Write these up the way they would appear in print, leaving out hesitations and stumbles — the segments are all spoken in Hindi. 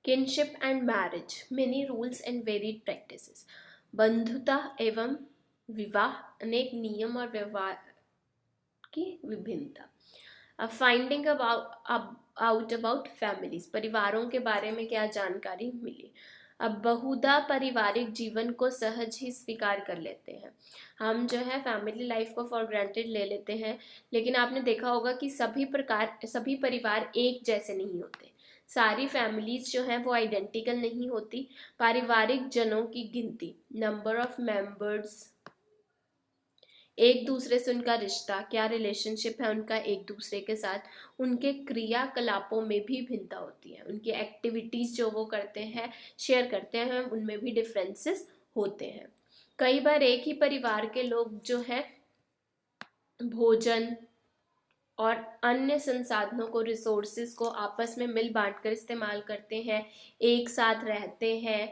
Kinship and marriage, many rules and varied practices. बंधुता एवं विवाह, अनेक नियम और व्यवहार की विभिन्नता। अब फाइंडिंग आउट अबाउट फैमिलीज, परिवारों के बारे में क्या जानकारी मिली। अब बहुधा पारिवारिक जीवन को सहज ही स्वीकार कर लेते हैं। हम जो है फैमिली लाइफ को फॉर ग्रांटेड ले लेते हैं, लेकिन आपने देखा होगा कि सभी परिवार एक जैसे नहीं होते। सारी फैमिलीज जो है वो आइडेंटिकल नहीं होती। पारिवारिक जनों की गिनती, नंबर ऑफ मेंबर्स, एक दूसरे से उनका रिश्ता, क्या रिलेशनशिप है उनका एक दूसरे के साथ, उनके क्रियाकलापों में भी भिन्नता होती है, उनकी एक्टिविटीज जो वो करते हैं, शेयर करते हैं, उनमें भी डिफरेंसेस होते हैं। कई बार एक ही परिवार के लोग जो है भोजन और अन्य संसाधनों को, रिसोर्सेज को आपस में मिल बांट कर इस्तेमाल करते हैं, एक साथ रहते हैं,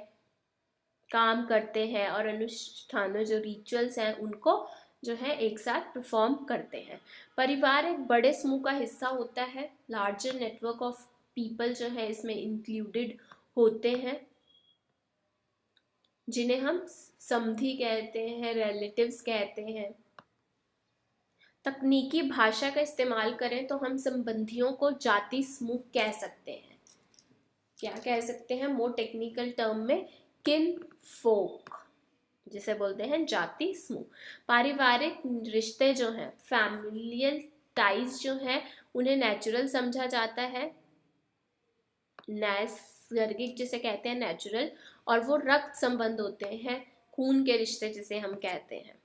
काम करते हैं और अनुष्ठानों जो रिचुअल्स हैं उनको जो है एक साथ परफॉर्म करते हैं। परिवार एक बड़े समूह का हिस्सा होता है। लार्जर नेटवर्क ऑफ पीपल जो है इसमें इंक्लूडेड होते हैं, जिन्हें हम समधी कहते हैं, रिलेटिव्स कहते हैं। तकनीकी भाषा का इस्तेमाल करें तो हम संबंधियों को जाति समूह कह सकते हैं। क्या कह सकते हैं मोर टेक्निकल टर्म में? किन फोक, जिसे बोलते हैं जाति समूह। पारिवारिक रिश्ते जो हैं, फैमिलियल टाइज जो हैं, उन्हें नेचुरल समझा जाता है, नैसर्गिक जिसे कहते हैं, नेचुरल, और वो रक्त संबंध होते हैं, खून के रिश्ते जिसे हम कहते हैं।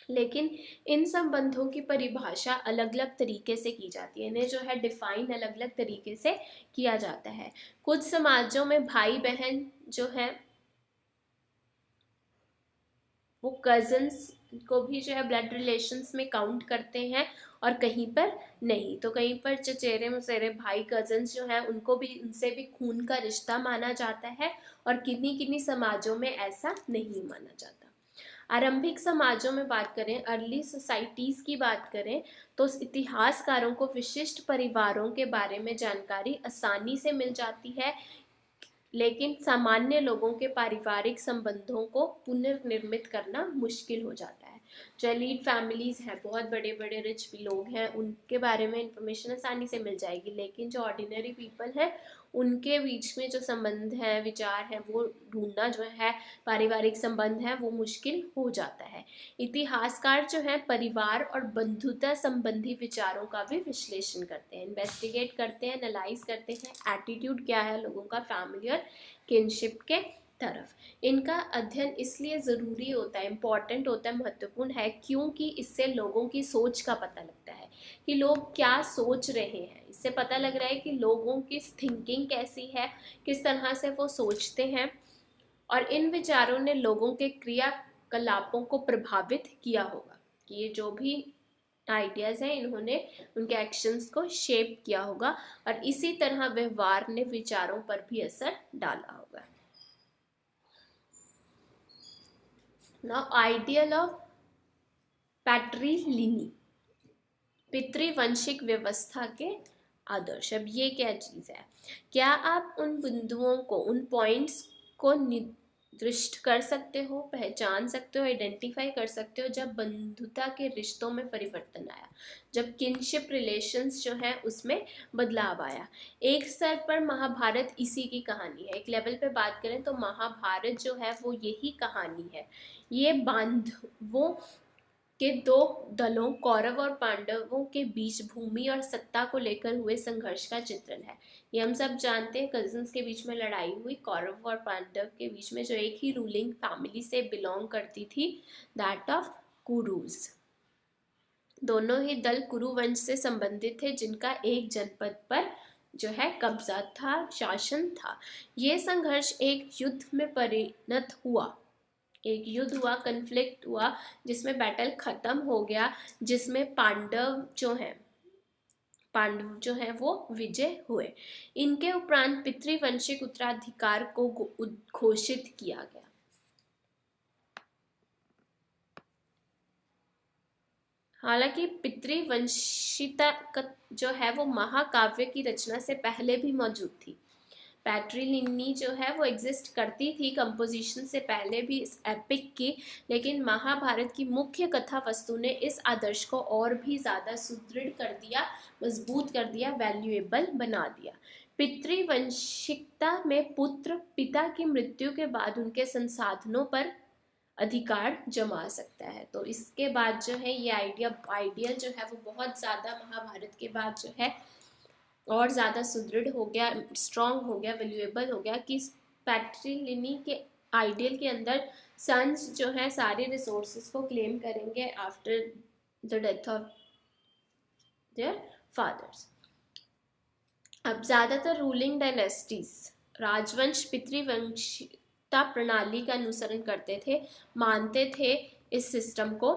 लेकिन इन संबंधों की परिभाषा अलग अलग तरीके से की जाती है, इन्हें जो है डिफाइन अलग अलग तरीके से किया जाता है। कुछ समाजों में भाई बहन जो है वो कजन्स को भी जो है ब्लड रिलेशंस में काउंट करते हैं, और कहीं पर नहीं। तो कहीं पर चचेरे मसेरे भाई कजन्स जो हैं उनको भी, उनसे भी खून का रिश्ता माना जाता है, और किन्हीं किन्हीं समाजों में ऐसा नहीं माना जाता। आरंभिक समाजों में बात करें, अर्ली सोसाइटीज की बात करें, तो इतिहासकारों को विशिष्ट परिवारों के बारे में जानकारी आसानी से मिल जाती है, लेकिन सामान्य लोगों के पारिवारिक संबंधों को पुनर्निर्मित करना मुश्किल हो जाता है। जो एलीट फैमिलीज हैं, बहुत बड़े बड़े रिच लोग हैं, उनके बारे में इंफॉर्मेशन आसानी से मिल जाएगी, लेकिन जो ऑर्डिनरी पीपल हैं उनके बीच में जो संबंध है, विचार है, वो ढूंढना जो है, पारिवारिक संबंध है, वो मुश्किल हो जाता है। इतिहासकार जो है परिवार और बंधुता संबंधी विचारों का भी विश्लेषण करते हैं, इन्वेस्टिगेट करते हैं, एनालाइज करते हैं, एटीट्यूड क्या है लोगों का फैमिली और किनशिप के तरफ। इनका अध्ययन इसलिए ज़रूरी होता है, इम्पॉर्टेंट होता है, महत्वपूर्ण है, क्योंकि इससे लोगों की सोच का पता लगता है कि लोग क्या सोच रहे हैं। इससे पता लग रहा है कि लोगों की थिंकिंग कैसी है, किस तरह से वो सोचते हैं, और इन विचारों ने लोगों के क्रियाकलापों को प्रभावित किया होगा, कि ये जो भी आइडियाज़ हैं इन्होंने उनके एक्शंस को शेप किया होगा, और इसी तरह व्यवहार ने विचारों पर भी असर डाला होगा। नाउ आइडियल ऑफ पैट्रीलिनी, पितृवंशिक व्यवस्था के आदर्श। अब ये क्या चीज़ है? क्या आप उन बिंदुओं को, उन पॉइंट्स को निर्दिष्ट कर सकते हो, पहचान सकते हो, आइडेंटिफाई कर सकते हो जब बंधुता के रिश्तों में परिवर्तन आया, जब किनशिप रिलेशंस जो है उसमें बदलाव आया? एक स्तर पर महाभारत इसी की कहानी है। एक लेवल पे बात करें तो महाभारत जो है वो यही कहानी है। ये बांधवों के दो दलों, कौरव और पांडवों के बीच भूमि और सत्ता को लेकर हुए संघर्ष का चित्रण है। ये हम सब जानते हैं, कजिन्स के बीच में लड़ाई हुई, कौरव और पांडव के बीच में, जो एक ही रूलिंग फैमिली से बिलोंग करती थी, दैट ऑफ कुरुज। दोनों ही दल कुरु वंश से संबंधित थे, जिनका एक जनपद पर जो है कब्जा था, शासन था। ये संघर्ष एक युद्ध में परिणत हुआ, एक युद्ध हुआ, कन्फ्लिक्ट हुआ, जिसमें बैटल खत्म हो गया, जिसमें पांडव जो है वो विजय हुए। इनके उपरांत पितृवंशिक उत्तराधिकार को उद्घोषित किया गया। हालांकि पितृवंशिता जो है वो महाकाव्य की रचना से पहले भी मौजूद थी। पैट्रीलिनी जो है वो एग्जिस्ट करती थी कंपोजिशन से पहले भी इस एपिक की, लेकिन महाभारत की मुख्य कथा वस्तु ने इस आदर्श को और भी ज़्यादा सुदृढ़ कर दिया, मजबूत कर दिया, वैल्यूएबल बना दिया। पितृवंशिकता में पुत्र पिता की मृत्यु के बाद उनके संसाधनों पर अधिकार जमा सकता है। तो इसके बाद जो है ये आइडियल जो है वो बहुत ज़्यादा महाभारत के बाद जो है और ज़्यादा सुदृढ़ हो गया, स्ट्रॉन्ग हो गया, वैल्यूएबल हो गया कि पैट्रीलिनी के आइडियल के अंदर सन्स जो है सारे रिसोर्सेज को क्लेम करेंगे after the death of their fathers. अब ज़्यादातर रूलिंग डायनेस्टीज राजवंश पितृवंशिकता प्रणाली का अनुसरण करते थे, मानते थे इस सिस्टम को।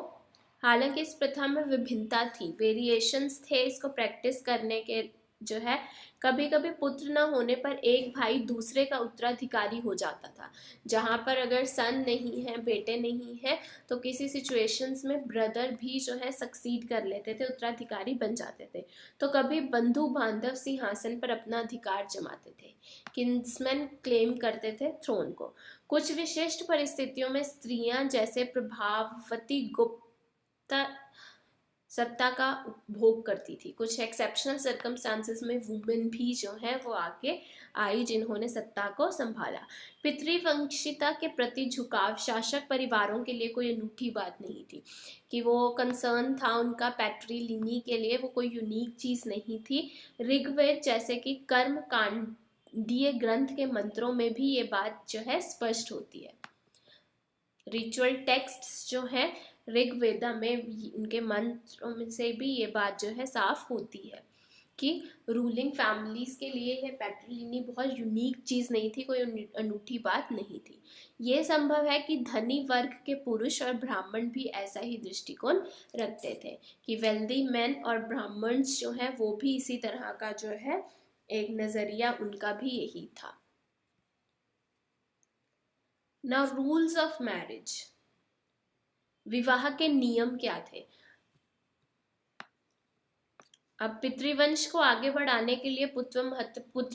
हालांकि इस प्रथा में विभिन्नता थी, वेरिएशंस थे इसको प्रैक्टिस करने के जो है। कभी कभी पुत्र न होने पर एक भाई दूसरे का उत्तराधिकारी हो जाता था। जहाँ पर अगर सन नहीं है, बेटे नहीं है, तो किसी सिचुएशंस में ब्रदर भी जो है सक्सीड कर लेते थे, उत्तराधिकारी बन जाते थे। तो कभी बंधु बांधव सिंहासन पर अपना अधिकार जमाते थे, किन्समैन क्लेम करते थे थ्रोन को। कुछ विशिष्ट परिस्थितियों में स्त्रियां जैसे प्रभावती गुप्ता सत्ता का उपभोग करती थी। कुछ एक्सेप्शनल सर्कमस्टांसेस में वुमेन भी जो है वो आगे आई जिन्होंने सत्ता को संभाला। पितृवंशिता के प्रति झुकाव शासक परिवारों के लिए कोई अनूठी बात नहीं थी, कि वो कंसर्न था उनका पैट्रीलिनी के लिए, वो कोई यूनिक चीज़ नहीं थी। ऋग्वेद जैसे कि कर्म कांडीय ग्रंथ के मंत्रों में भी ये बात जो है स्पष्ट होती है। रिचुअल टेक्स्ट्स जो है ऋग्वेदा में, उनके मंत्रों में से भी ये बात जो है साफ होती है कि रूलिंग फैमिलीज के लिए ये पैट्रीलिनी बहुत यूनिक चीज़ नहीं थी, कोई अनूठी बात नहीं थी। ये संभव है कि धनी वर्ग के पुरुष और ब्राह्मण भी ऐसा ही दृष्टिकोण रखते थे, कि वेल्दी मैन और ब्राह्मण्स जो है वो भी इसी तरह का जो है एक नज़रिया उनका भी यही था। नाउ रूल्स ऑफ मैरिज, विवाह के नियम क्या थे। अब पितृवंश को आगे बढ़ाने के लिए पुत्र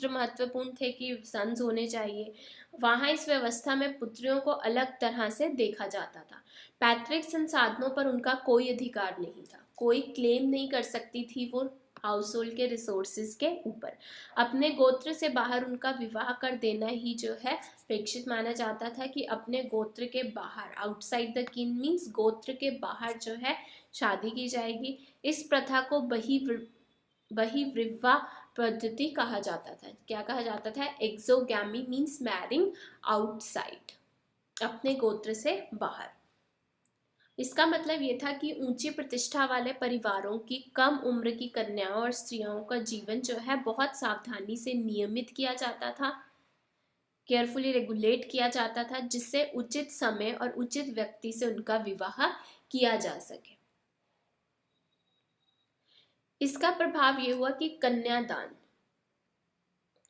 महत्वपूर्ण थे कि सन्स होने चाहिए। वहां इस व्यवस्था में पुत्रियों को अलग तरह से देखा जाता था। पैतृक संसाधनों पर उनका कोई अधिकार नहीं था, कोई क्लेम नहीं कर सकती थी वो हाउस होल्ड के रिसोर्सेज के ऊपर। अपने गोत्र से बाहर उनका विवाह कर देना ही जो है अपेक्षित माना जाता था, कि अपने गोत्र के बाहर, आउटसाइड द किन मीन्स गोत्र के बाहर जो है शादी की जाएगी। इस प्रथा को बहिर्विवाह पद्धति कहा जाता था। क्या कहा जाता था? एक्सोगैमी मीन्स मैरिंग आउटसाइड, अपने गोत्र से बाहर। इसका मतलब ये था कि ऊंची प्रतिष्ठा वाले परिवारों की कम उम्र की कन्याओं और स्त्रियों का जीवन जो है बहुत सावधानी से नियमित किया जाता था, केयरफुली रेगुलेट किया जाता था, जिससे उचित समय और उचित व्यक्ति से उनका विवाह किया जा सके। इसका प्रभाव ये हुआ कि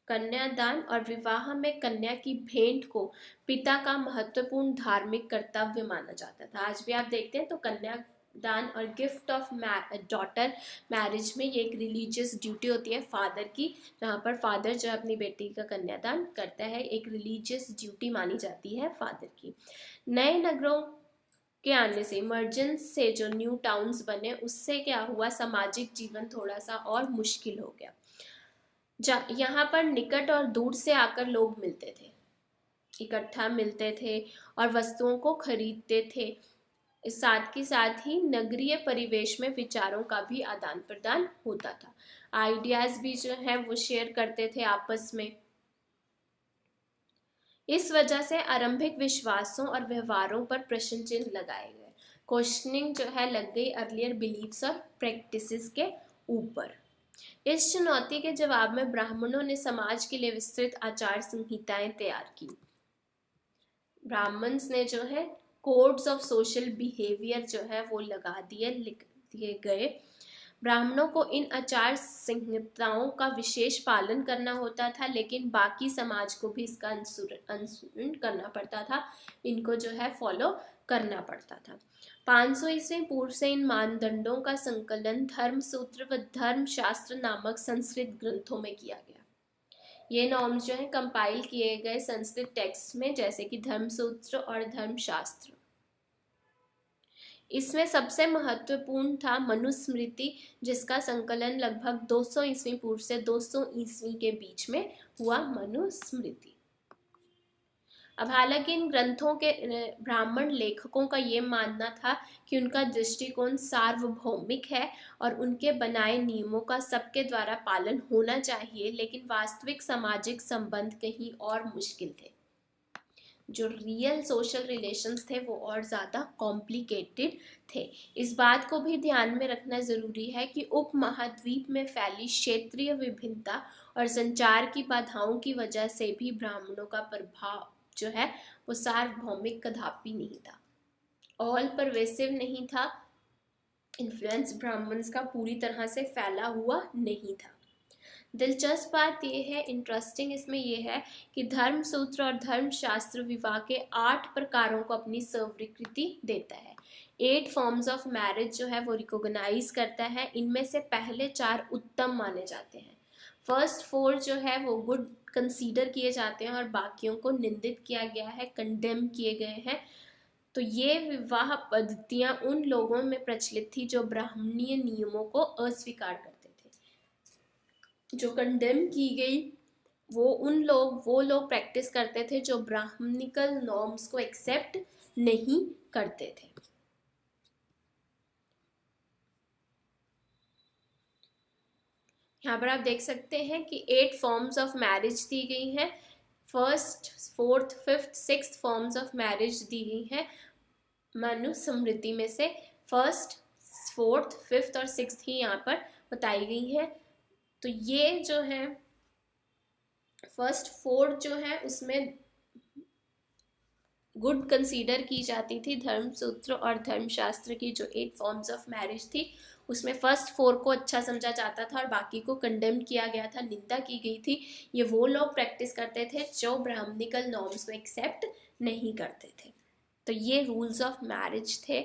कन्यादान और विवाह में कन्या की भेंट को पिता का महत्वपूर्ण धार्मिक कर्तव्य माना जाता था। आज भी आप देखते हैं तो कन्यादान और गिफ्ट ऑफ डॉटर मैरिज में ये एक रिलीजियस ड्यूटी होती है फादर की, जहाँ पर फादर जो अपनी बेटी का कन्यादान करता है, एक रिलीजियस ड्यूटी मानी जाती है फादर की। नए नगरों के आने से, इमर्जेंस से जो न्यू टाउन्स बने, उससे क्या हुआ, सामाजिक जीवन थोड़ा सा और मुश्किल हो गया। यहाँ पर निकट और दूर से आकर लोग मिलते थे, इकट्ठा मिलते थे और वस्तुओं को खरीदते थे। साथ ही नगरीय परिवेश में विचारों का भी आदान प्रदान होता था, आइडियाज भी जो है वो शेयर करते थे आपस में। इस वजह से आरंभिक विश्वासों और व्यवहारों पर प्रश्न चिन्ह लगाए गए, क्वेश्चनिंग जो है लग गई अर्लियर बिलीव्स और प्रैक्टिसेस के ऊपर। इस चुनौती के जवाब में ब्राह्मणों ने समाज के लिए विस्तृत आचार संहिताएं तैयार की। ब्राह्मण्स ने जो है कोड्स ऑफ सोशल बिहेवियर जो है वो लिख दिए गए। ब्राह्मणों को इन आचार संहिताओं का विशेष पालन करना होता था, लेकिन बाकी समाज को भी इसका अनुसरण करना पड़ता था, इनको जो है फॉलो करना पड़ता था। 500 ईस्वी पूर्व से इन मानदंडों का संकलन धर्मसूत्र व धर्मशास्त्र नामक संस्कृत ग्रंथों में किया गया। ये नॉर्म्स जो हैं कंपाइल किए गए संस्कृत टेक्स्ट में, जैसे कि धर्मसूत्र और धर्मशास्त्र। इसमें सबसे महत्वपूर्ण था मनुस्मृति, जिसका संकलन लगभग 200 ईस्वी पूर्व से 200 ईस्वी के बीच में हुआ। मनुस्मृति। अब हालांकि इन ग्रंथों के ब्राह्मण लेखकों का ये मानना था कि उनका दृष्टिकोण सार्वभौमिक है और उनके बनाए नियमों का सबके द्वारा पालन होना चाहिए, लेकिन वास्तविक सामाजिक संबंध कहीं और मुश्किल थे। जो रियल सोशल रिलेशंस थे वो और ज़्यादा कॉम्प्लिकेटेड थे। इस बात को भी ध्यान में रखना ज़रूरी है कि उपमहाद्वीप में फैली क्षेत्रीय विभिन्नता और संचार की बाधाओं की वजह से भी ब्राह्मणों का प्रभाव जो है वो सार्वभौमिक कदापि नहीं था, ऑल परवेसिव नहीं था। इन्फ्लुएंस ब्राह्मण्स का पूरी तरह से फैला हुआ नहीं था। दिलचस्प बात यह है, इंटरेस्टिंग इसमें यह है कि धर्मसूत्र और धर्मशास्त्र विवाह के 8 प्रकारों को अपनी स्वीकृति देता है। 8 फॉर्म्स ऑफ मैरिज जो है वो रिकॉग्नाइज करता है। इनमें से पहले 4 उत्तम माने जाते हैं। फर्स्ट 4 जो है वो गुड कंसीडर किए जाते हैं और बाकियों को निंदित किया गया है, कंडेम किए गए हैं। तो ये विवाह पद्धतियां उन लोगों में प्रचलित थी जो ब्राह्मणीय नियमों को अस्वीकार करते थे। जो कंडेम की गई वो लोग प्रैक्टिस करते थे जो ब्राह्मणिकल नॉर्म्स को एक्सेप्ट नहीं करते थे। यहाँ पर आप देख सकते हैं कि 8 फॉर्म्स ऑफ मैरिज दी गई हैं। First, 4th, 5th, 6th forms of marriage दी गई हैं मनुस्मृति में से। 1st, 4th, 5th और 6th ही यहाँ पर बताई गई है। तो ये जो है फर्स्ट 4 जो है उसमें गुड कंसीडर की जाती थी। धर्मसूत्र और धर्मशास्त्र की जो 8 फॉर्म्स ऑफ मैरिज थी उसमें फर्स्ट 4 को अच्छा समझा जाता था और बाकी को कंडेम किया गया था, निंदा की गई थी। ये वो लोग प्रैक्टिस करते थे जो ब्राह्मणिकल नॉर्म्स को एक्सेप्ट नहीं करते थे। तो ये रूल्स ऑफ मैरिज थे